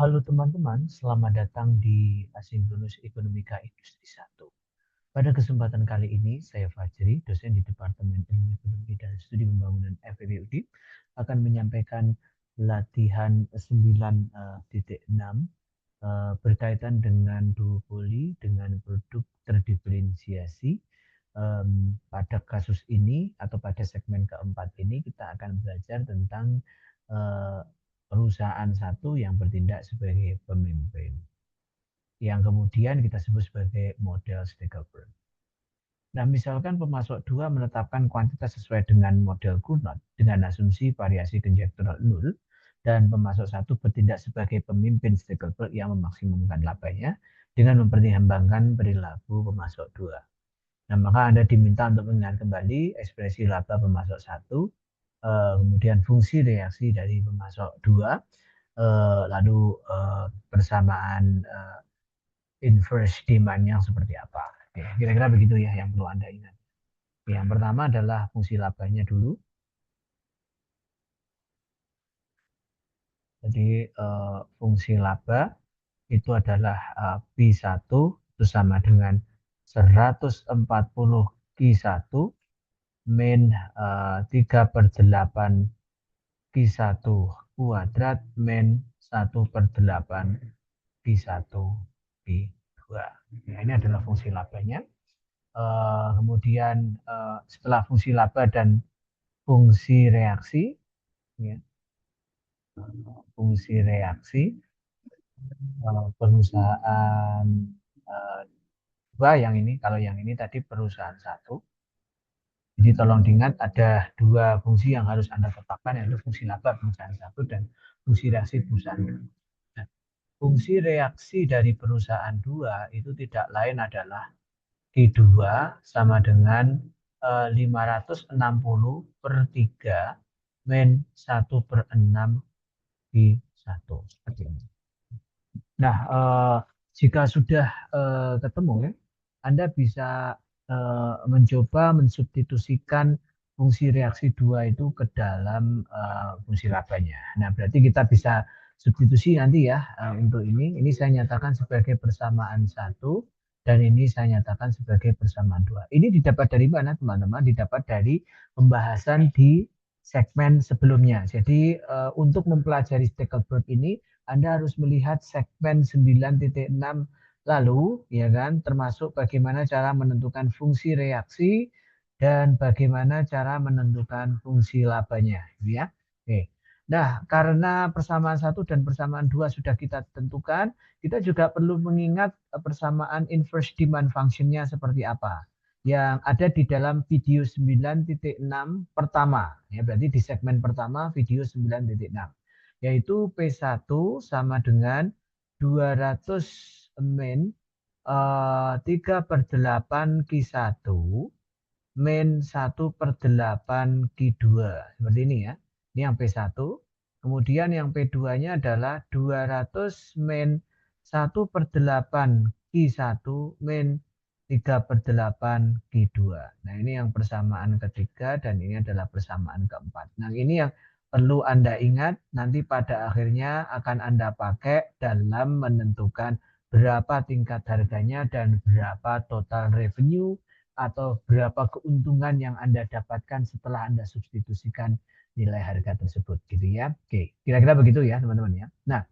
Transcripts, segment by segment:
Halo teman-teman, selamat datang di Asinkronus Ekonomika Industri 1. Pada kesempatan kali ini, saya Fajri, dosen di Departemen Ilmu Ekonomi dan Studi Pembangunan FEB UDIP, akan menyampaikan latihan 9.6 berkaitan dengan duopoli dengan produk terdiferensiasi. Pada kasus ini atau pada segmen keempat ini kita akan belajar tentang perusahaan satu yang bertindak sebagai pemimpin, yang kemudian kita sebut sebagai model stakeholder. Nah, misalkan pemasok 2 menetapkan kuantitas sesuai dengan model Cournot dengan asumsi variasi konjektural 0, dan pemasok 1 bertindak sebagai pemimpin stakeholder yang memaksimumkan labanya dengan mempertimbangkan perilaku pemasok 2. Nah, maka Anda diminta untuk mengingat kembali ekspresi laba pemasok 1, kemudian fungsi reaksi dari pemasok 2, lalu persamaan inverse demand-nya seperti apa. Oke, kira-kira begitu ya yang perlu Anda ingat. Yang pertama adalah fungsi labanya dulu. Jadi fungsi laba itu adalah P1 itu sama dengan 140 Q1 min 3/8 Q1 kuadrat min 1/8 Q1 Q2. Nah, ini adalah fungsi labanya. Kemudian setelah fungsi laba dan fungsi reaksi, ya, fungsi reaksi perusahaan dua yang ini, kalau yang ini tadi perusahaan satu. Jadi tolong diingat ada dua fungsi yang harus Anda tetapkan, yaitu fungsi laba perusahaan satu dan fungsi reaksi perusahaan dua. Nah, fungsi reaksi dari perusahaan dua itu tidak lain adalah Q2 sama dengan 560/3 min 1/6 Q1. Seperti ini. Nah, jika sudah ketemu ya, Anda bisa mencoba mensubstitusikan fungsi reaksi 2 itu ke dalam fungsi labanya. Nah, berarti kita bisa substitusi nanti ya untuk ini. Ini saya nyatakan sebagai persamaan 1 dan ini saya nyatakan sebagai persamaan 2. Ini didapat dari mana, teman-teman? Didapat dari pembahasan di segmen sebelumnya. Jadi untuk mempelajari stakeholder ini Anda harus melihat segmen 9.6 lalu, ya kan, termasuk bagaimana cara menentukan fungsi reaksi dan bagaimana cara menentukan fungsi labanya, ya. Oke. Nah, karena persamaan 1 dan persamaan 2 sudah kita tentukan, kita juga perlu mengingat persamaan inverse demand function-nya seperti apa yang ada di dalam video 9.6 pertama, ya, berarti di segmen pertama video 9.6, yaitu P1 sama dengan 200 min 3/8 Q1 min 1/8 Q2. Seperti ini ya. Ini yang P1. Kemudian yang P2-nya adalah 200 min 1/8 Q1 min 3/8 Q2. Nah, ini yang persamaan ketiga dan ini adalah persamaan keempat. Nah, ini yang perlu Anda ingat, nanti pada akhirnya akan Anda pakai dalam menentukan berapa tingkat harganya dan berapa total revenue atau berapa keuntungan yang Anda dapatkan setelah Anda substitusikan nilai harga tersebut, gitu ya. Oke, kira-kira begitu ya teman-teman ya. Nah,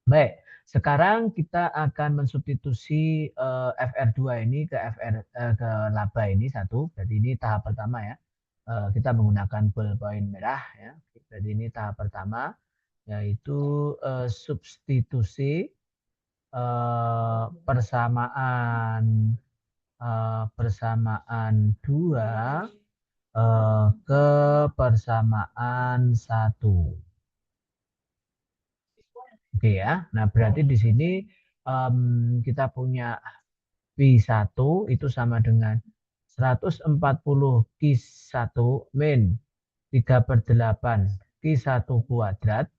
baik, sekarang kita akan mensubstitusi FR2 ini ke ke laba ini satu. Jadi ini tahap pertama ya. Kita menggunakan ballpoint merah ya. Jadi ini tahap pertama, yaitu substitusi persamaan 2 ke persamaan 1. Oke ya. Nah, berarti di sini kita punya P1 itu sama dengan 140 Q1 min 3/8 Q1 kuadrat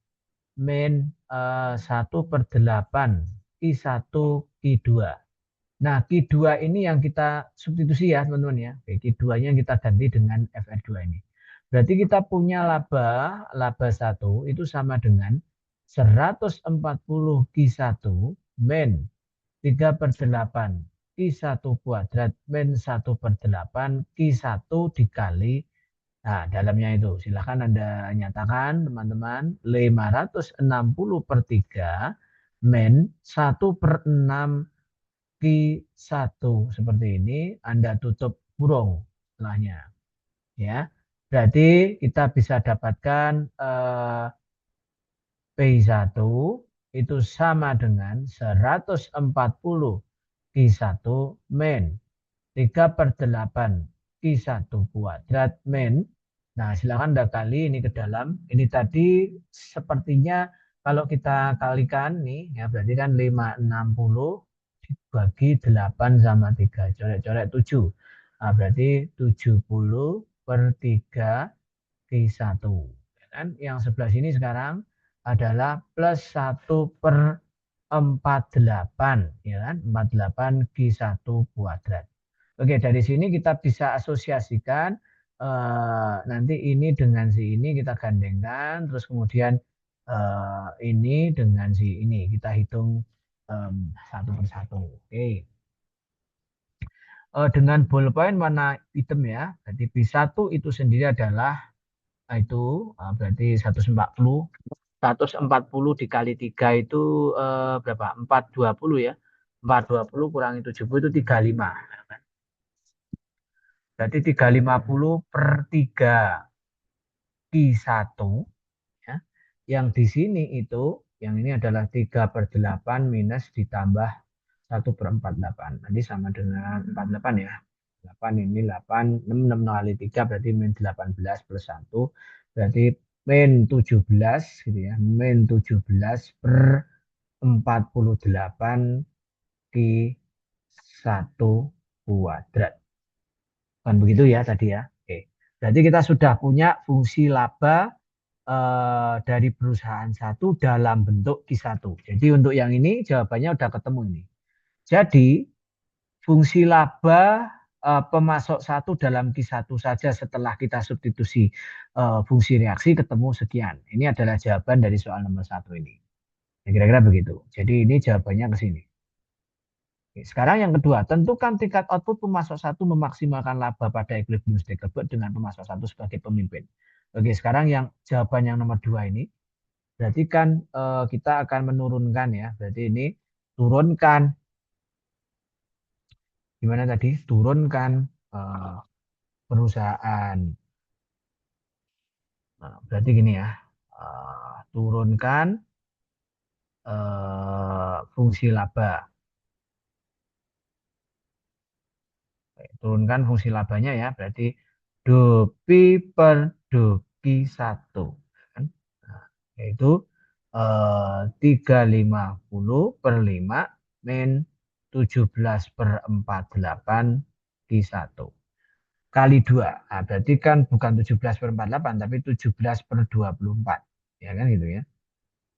min 1/8 Q1 Q2. Nah, Q2 ini yang kita substitusi ya teman-teman ya. Oke, Q2-nya kita ganti dengan FR2 ini. Berarti kita punya laba 1 itu sama dengan 140 Q1 min 3/8 Q1 kuadrat min 1/8 Q1 dikali. Nah, dalamnya itu silahkan Anda nyatakan teman-teman 560/3 min 1/6 Q1 seperti ini. Anda tutup kurung setelahnya. Ya, berarti kita bisa dapatkan P1 itu sama dengan 140 Q1 min 3/8 Q1 kuadrat min. Nah, silakan Anda kali ini ke dalam. Ini tadi sepertinya kalau kita kalikan nih, ya berarti kan 560 dibagi 8 sama 3. Coret-coret 7. Nah, berarti 70/3 Q1. Ya kan? Yang sebelah sini sekarang adalah plus 1/48. Ya kan? 48 Q1 kuadrat. Oke, dari sini kita bisa asosiasikan nanti ini dengan si ini kita gandengkan, terus kemudian ini dengan si ini kita hitung satu persatu. Oke, dengan ballpoint warna hitam ya, jadi B1 itu sendiri adalah itu berarti 140 dikali 3 itu berapa? 420 ya. 420 kurangi 70 itu 35. Berarti 350/3 Q1 ya. Yang di sini itu yang ini adalah 3/8 minus ditambah 1/48. Nanti sama dengan 48 ya. 8 ini 8, 6 kali 3 berarti min 18 plus 1. Berarti min 17 gitu ya. Min 17/48 Q1 kuadrat. Kan begitu ya tadi ya. Oke. Jadi kita sudah punya fungsi laba dari perusahaan satu dalam bentuk Q1. Jadi untuk yang ini jawabannya udah ketemu ini. Jadi fungsi laba pemasok satu dalam Q1 saja setelah kita substitusi fungsi reaksi ketemu sekian. Ini adalah jawaban dari soal nomor 1 ini. Kira-kira begitu. Jadi ini jawabannya ke sini. Sekarang yang kedua, tentukan tingkat output pemasok satu memaksimalkan laba pada equilibrium Stackelberg dengan pemasok satu sebagai pemimpin. Oke, sekarang yang jawaban yang nomor 2 ini, berarti kan kita akan menurunkan ya. Berarti ini turunkan, gimana tadi? Turunkan perusahaan. Nah, berarti gini ya, turunkan fungsi laba. Turunkan fungsi labanya ya, berarti Dopi per Doki 1. Nah, yaitu 350/5 min 17/48 Q1 kali 2. Nah, berarti kan bukan 17/48 tapi 17/24. Ya kan gitu ya.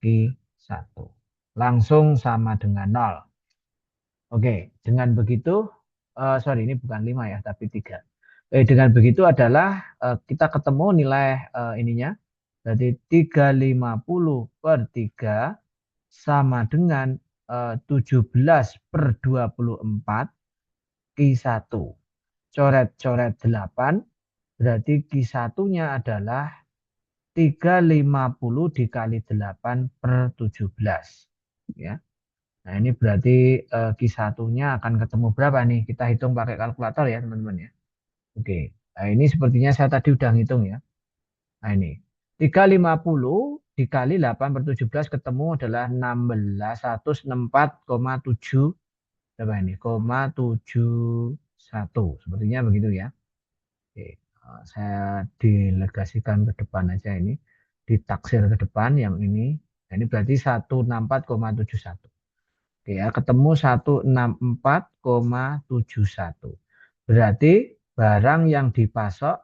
Q1. Langsung sama dengan 0. Oke, dengan begitu sorry ini bukan 5 ya, tapi 3. Dengan begitu adalah kita ketemu nilai ininya. Berarti 350/3 sama dengan 17/24 Q1. Coret-coret 8, berarti Q1-nya adalah 350 dikali 8/17. Ya. Nah, ini berarti Q1-nya akan ketemu berapa nih? Kita hitung pakai kalkulator ya, teman-teman ya. Oke. Nah, ini sepertinya saya tadi udah ngitung ya. Nah, ini 350 dikali 8/17 ketemu adalah 1664,7 berapa ini? 71. Sepertinya begitu ya. Oke. Saya delegasikan ke depan aja ini. Ditaksir ke depan yang ini. Nah, ini berarti 164,71. Oke ya, ketemu 164,71. Berarti barang yang dipasok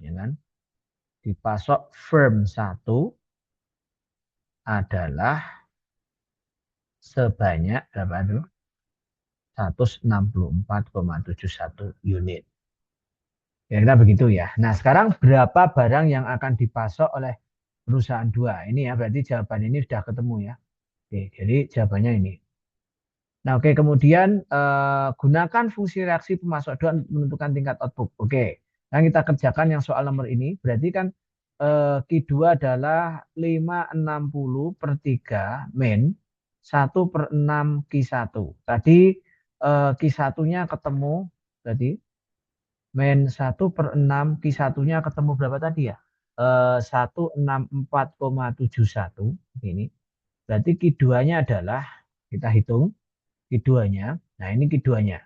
ya kan, dipasok firm 1 adalah sebanyak berapa itu? 164,71 unit. Kira-kira begitu ya. Nah, sekarang berapa barang yang akan dipasok oleh perusahaan dua? Ini ya, berarti jawaban ini sudah ketemu ya. Oke, jadi jawabannya ini. Nah, oke, kemudian gunakan fungsi reaksi pemasok dua untuk menentukan tingkat output. Oke, nah kita kerjakan yang soal nomor ini. Berarti kan Q2 adalah 560 per 3 min 1/6 Q1. Tadi Q1-nya ketemu, berarti min 1/6 Q1-nya ketemu berapa tadi ya? 164,71 ini. Berarti Q2-nya adalah, kita hitung Q2-nya. Nah, ini Q2-nya.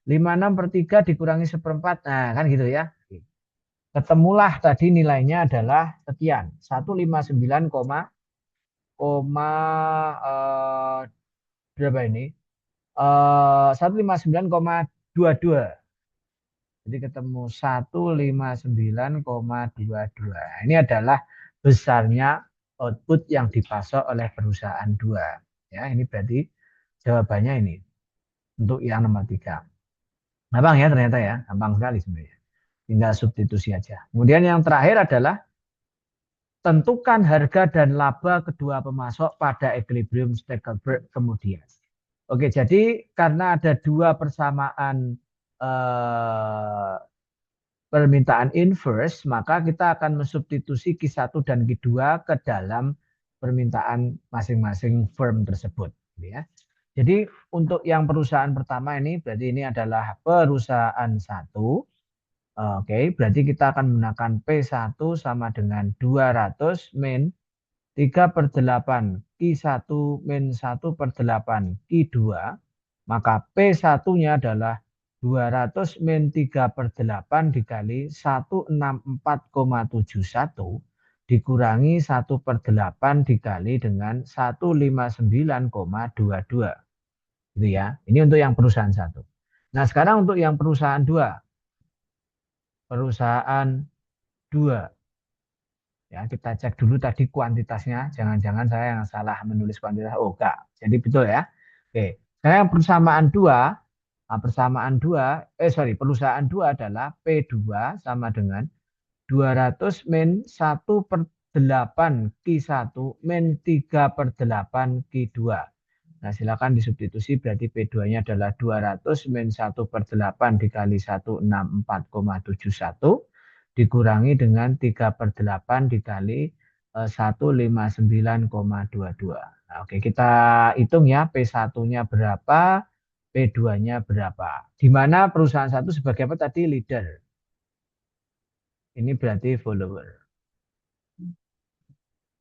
56 per 3 dikurangi seperempat. Nah, kan gitu ya. Ketemulah tadi nilainya adalah sekian. 159, berapa ini? 159,22. Jadi ketemu 159,22. Ini adalah besarnya output yang dipasok oleh perusahaan dua. Ya, ini berarti jawabannya ini untuk yang nomor 3. Gampang ya ternyata ya, gampang sekali sebenarnya. Tinggal substitusi aja. Kemudian yang terakhir adalah tentukan harga dan laba kedua pemasok pada equilibrium Stackelberg kemudian. Oke, jadi karena ada dua persamaan permintaan inverse, maka kita akan mensubstitusi Q1 dan Q2 ke dalam permintaan masing-masing firm tersebut. Ya. Jadi untuk yang perusahaan pertama ini, berarti ini adalah perusahaan 1. Oke, berarti kita akan menggunakan P1 sama dengan 200 min 3/8 Q1 min 1/8 Q2. Maka P1-nya adalah 200 min 3/8 dikali 164,71 dikurangi 1/8 dikali dengan 159,22. Gitu ya. Ini untuk yang perusahaan 1. Nah, sekarang untuk yang perusahaan 2. Perusahaan 2. Ya, kita cek dulu tadi kuantitasnya. Jangan-jangan saya yang salah menulis kuantitas. Oh, enggak. Jadi betul ya. Oke. Sekarang persamaan 2. Nah, perusahaan 2 adalah P2 sama dengan 200 min 1/8 Q1 min 3/8 Q2. Nah, silakan disubstitusi, berarti P2-nya adalah 200 min 1/8 dikali 164,71 dikurangi dengan 3/8 dikali 159,22. Nah, oke, kita hitung ya, P1-nya berapa, P2-nya berapa. Di mana perusahaan 1 sebagai apa tadi? Leader. Ini berarti follower.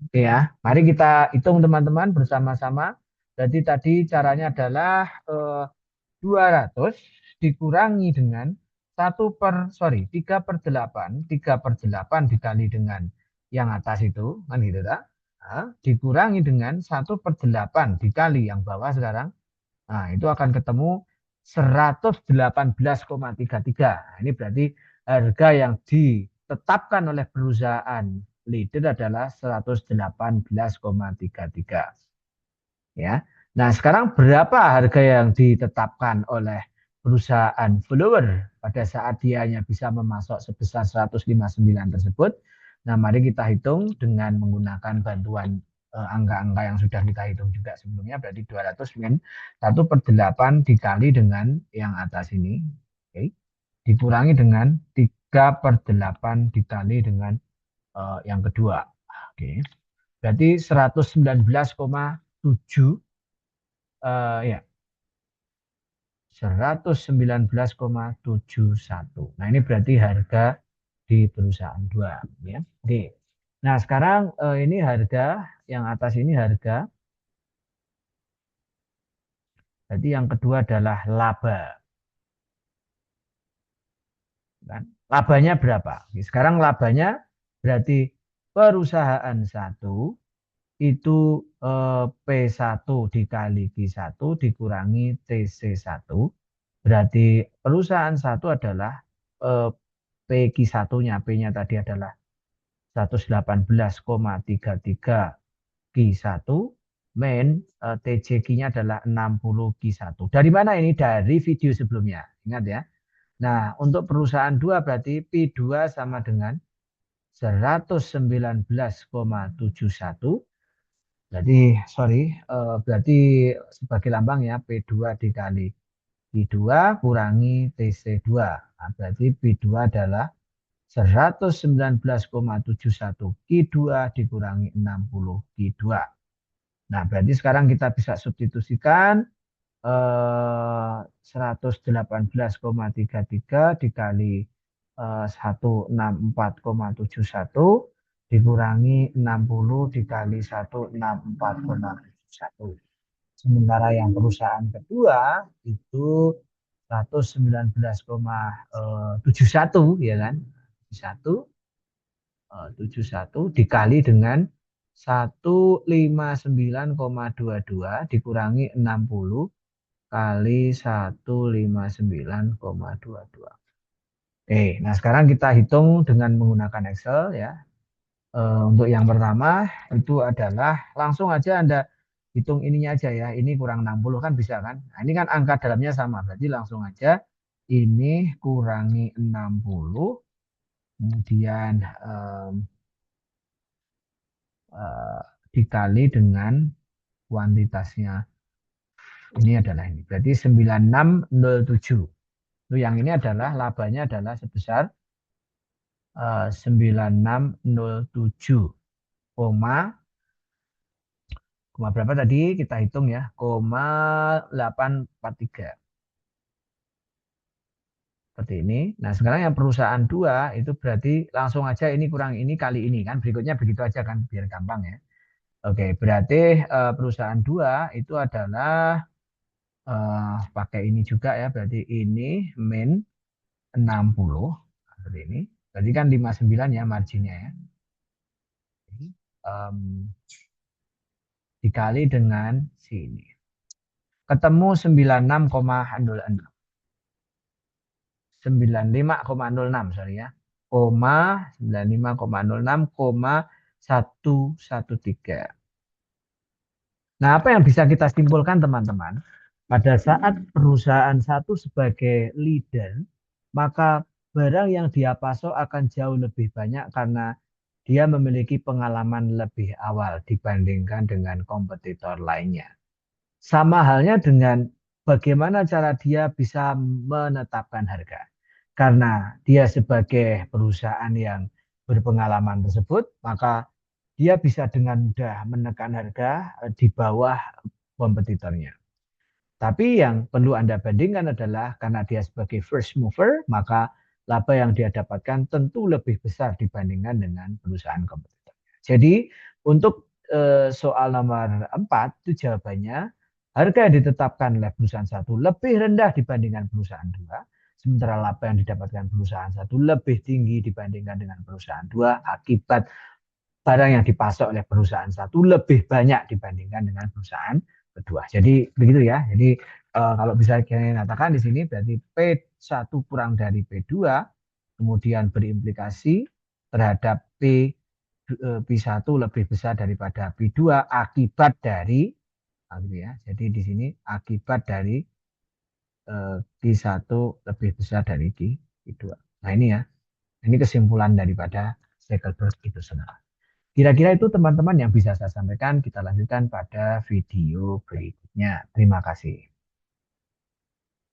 Oke ya, mari kita hitung teman-teman bersama-sama. Jadi tadi caranya adalah 200 dikurangi dengan 3/8 dikali dengan yang atas itu, kan gitu tak? Nah, dikurangi dengan 1/8 dikali yang bawah sekarang. Nah, itu akan ketemu 118,33. Nah, ini berarti harga yang ditetapkan oleh perusahaan leader adalah 118,33. Ya. Nah, sekarang berapa harga yang ditetapkan oleh perusahaan follower pada saat dia hanya bisa memasok sebesar 159 tersebut? Nah, mari kita hitung dengan menggunakan bantuan angka-angka yang sudah kita hitung juga sebelumnya, berarti 200 min 1/8 dikali dengan yang atas ini, oke, dikurangi dengan 3/8 dikali dengan yang kedua, oke, berarti 119,7 ya, 119,71. Nah, ini berarti harga di perusahaan 2 ya. Oke. Nah, sekarang ini harga yang atas ini harga. Jadi yang kedua adalah laba. Kan? Labanya berapa? Sekarang labanya berarti perusahaan 1 itu P1 dikali Q1 dikurangi TC1. Berarti perusahaan 1 adalah PQ1-nya, P-nya tadi adalah 118,33 Q1 min TJQ-nya adalah 60 Q1. Dari mana ini? Dari video sebelumnya. Ingat ya. Nah, untuk perusahaan 2 berarti P2 sama dengan 119,71. Berarti sebagai lambang ya P2 dikali P2 kurangi TC2. Nah, berarti P2 adalah 119,71 Q2 dikurangi 60 Q2. Nah, berarti sekarang kita bisa substitusikan 118,33 dikali 164,71 dikurangi 60 dikali 164,71. Sementara yang perusahaan kedua itu 119,71 ya kan? 171 dikali dengan 159,22 dikurangi 60 kali 159,22. Oke, nah sekarang kita hitung dengan menggunakan Excel ya. Untuk yang pertama itu adalah langsung aja Anda hitung ininya aja ya. Ini kurang 60 kan bisa kan? Nah, ini kan angka dalamnya sama. Berarti langsung aja ini kurangi 60. Kemudian dikali dengan kuantitasnya. Ini adalah ini. Berarti 9607. Itu yang ini adalah labanya adalah sebesar 9607, koma berapa tadi kita hitung ya, 843. Seperti ini. Nah, sekarang yang perusahaan 2 itu berarti langsung aja ini kurang ini kali ini kan. Berikutnya begitu aja kan biar gampang ya. Oke, berarti perusahaan 2 itu adalah pakai ini juga ya. Berarti ini min 60 seperti ini. Berarti kan 59 ya marginnya ya. Dikali dengan sini. Ketemu 96,06. 95,06 sorry ya. 95,06,113. Nah, apa yang bisa kita simpulkan teman-teman? Pada saat perusahaan satu sebagai leader, maka barang yang dia pasok akan jauh lebih banyak karena dia memiliki pengalaman lebih awal dibandingkan dengan kompetitor lainnya. Sama halnya dengan bagaimana cara dia bisa menetapkan harga. Karena dia sebagai perusahaan yang berpengalaman tersebut, maka dia bisa dengan mudah menekan harga di bawah kompetitornya. Tapi yang perlu Anda bandingkan adalah karena dia sebagai first mover, maka laba yang dia dapatkan tentu lebih besar dibandingkan dengan perusahaan kompetitor. Jadi untuk soal nomor 4 itu jawabannya harga yang ditetapkan oleh perusahaan satu lebih rendah dibandingkan perusahaan 2, sementara laba yang didapatkan perusahaan satu lebih tinggi dibandingkan dengan perusahaan 2 akibat barang yang dipasok oleh perusahaan satu lebih banyak dibandingkan dengan perusahaan kedua. Jadi begitu ya. Jadi kalau bisa kita katakan di sini berarti P1 kurang dari P2 kemudian berimplikasi terhadap P1 lebih besar daripada P2 akibat dari gitu ya. Jadi di sini akibat dari Q1 lebih besar dari Q2. Nah ini ya. Ini kesimpulan daripada Stackelberg itu sendiri. Kira-kira itu teman-teman yang bisa saya sampaikan. Kita lanjutkan pada video berikutnya. Terima kasih.